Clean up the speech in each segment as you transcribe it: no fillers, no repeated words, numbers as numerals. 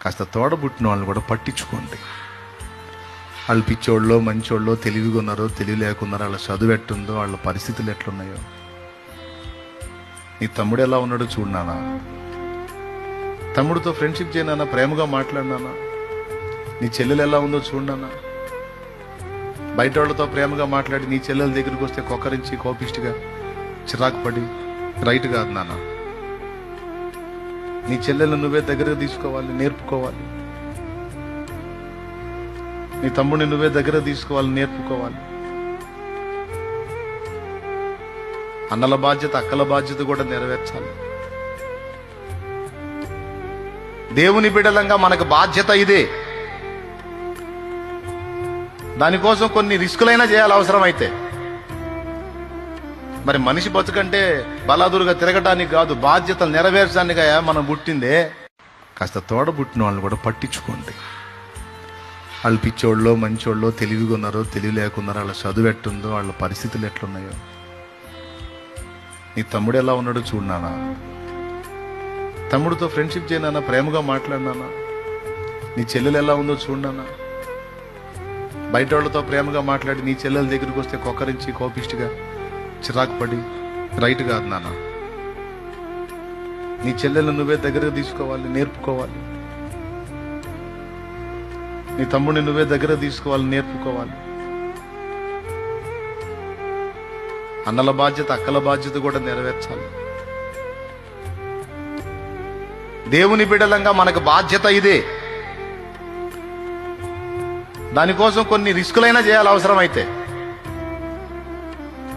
కాస్త తోడబుట్టిన వాళ్ళని కూడా పట్టించుకోండి. వాళ్ళు పిచ్చోళ్ళో మంచోళ్ళో తెలివిగా ఉన్నారో తెలివి లేకున్నారో, వాళ్ళ చదువు ఎట్టుందో, వాళ్ళ పరిస్థితులు ఎట్లున్నాయో. నీ తమ్ముడు ఎలా ఉన్నాడో చూడనానా, తమ్ముడితో ఫ్రెండ్షిప్ చేయనా, ప్రేమగా మాట్లాడినానా. నీ చెల్లెలు ఎలా ఉందో చూడనా, బయట వాళ్ళతో ప్రేమగా మాట్లాడి నీ చెల్లెల దగ్గరికి వస్తే కొక్కరించి కోపిష్టిగా చిరాకు పడి రైట్ కాదు నాన్న. నీ చెల్లెలను నువ్వే దగ్గరకు తీసుకోవాలి, నేర్పుకోవాలి. నీ తమ్ముడిని నువ్వే దగ్గర తీసుకోవాలి, నేర్పుకోవాలి. అన్నల బాధ్యత అక్కల బాధ్యత కూడా నెరవేర్చాలి. దేవుని బిడ్డలంగా మనకు బాధ్యత ఇదే. దానికోసం కొన్ని రిస్కులైనా చేయాలి అవసరమైతే. మరి మనిషి బతుకంటే బలాదురుగా తిరగటానికి కాదు, బాధ్యతలు నెరవేర్చడానిగా మనం పుట్టిందే. కాస్త తోడబుట్టిన వాళ్ళని కూడా పట్టించుకోండి. వాళ్ళు పిచ్చోళ్ళో మంచోళ్ళో తెలివిగా ఉన్నారో తెలివి లేకున్నారో, వాళ్ళ చదువు ఎట్టుందో, వాళ్ళ పరిస్థితులు ఎట్లున్నాయో. నీ తమ్ముడు ఎలా ఉన్నాడో చూడనానా, తమ్ముడితో ఫ్రెండ్షిప్ చేయనా, ప్రేమగా మాట్లాడినానా. నీ చెల్లెలు ఎలా ఉందో చూడనానా, బయట వాళ్ళతో ప్రేమగా మాట్లాడి నీ చెల్లెల దగ్గరికి వస్తే కొక్కరించి కోపిష్టిగా చిరాకు పడి రైట్ కాదు నాన్న. నీ చెల్లెలను నువ్వే దగ్గరకు తీసుకోవాలి, నేర్పుకోవాలి. నీ తమ్ముడిని నువ్వే దగ్గర తీసుకోవాలి, నేర్పుకోవాలి. అన్నల బాధ్యత అక్కల బాధ్యత కూడా నెరవేర్చాలి. దేవుని బిడ్డలంగా మనకు బాధ్యత ఇదే. దానికోసం కొన్ని రిస్కులైనా చేయాలి అవసరమైతే.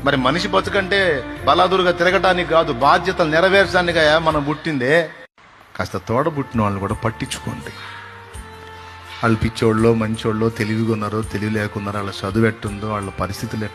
మరి మనిషి బతుకంటే బలాదురుగా తిరగటానికి కాదు, బాధ్యతలు నెరవేర్చడానిగా మనం పుట్టిందే. కాస్త తోడబుట్టిన వాళ్ళని కూడా పట్టించుకోండి. వాళ్ళు పిచ్చోళ్ళో మంచోళ్ళో తెలివిగా ఉన్నారో తెలివి లేకున్నారో, వాళ్ళ చదువు ఎట్టుందో, వాళ్ళ పరిస్థితులు